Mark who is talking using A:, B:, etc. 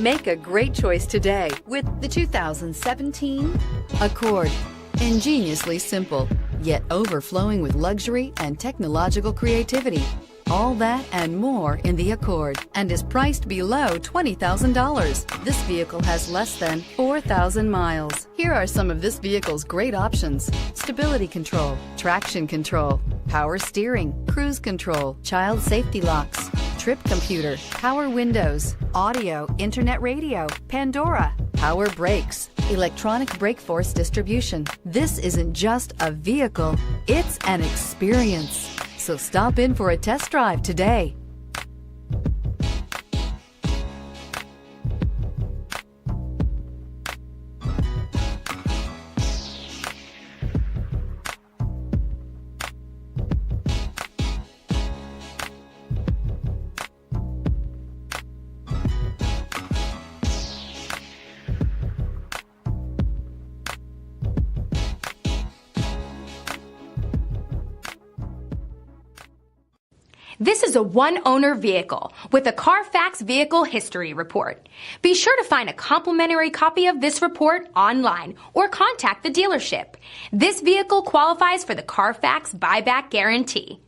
A: Make a great choice today with the 2017 Accord. Ingeniously simple, yet overflowing with luxury and technological creativity. All that and more in the Accord, and is priced below $20,000. This vehicle has less than 4,000 miles. Here are some of this vehicle's great options: stability control, traction control, power steering, cruise control, child safety locks, trip computer, power windows, audio, internet radio, Pandora, power brakes, electronic brake force distribution. This isn't just a vehicle, it's an experience. So stop in for a test drive today.
B: This is a one-owner vehicle with a Carfax Vehicle History Report. Be sure to find a complimentary copy of this report online or contact the dealership. This vehicle qualifies for the Carfax Buyback Guarantee.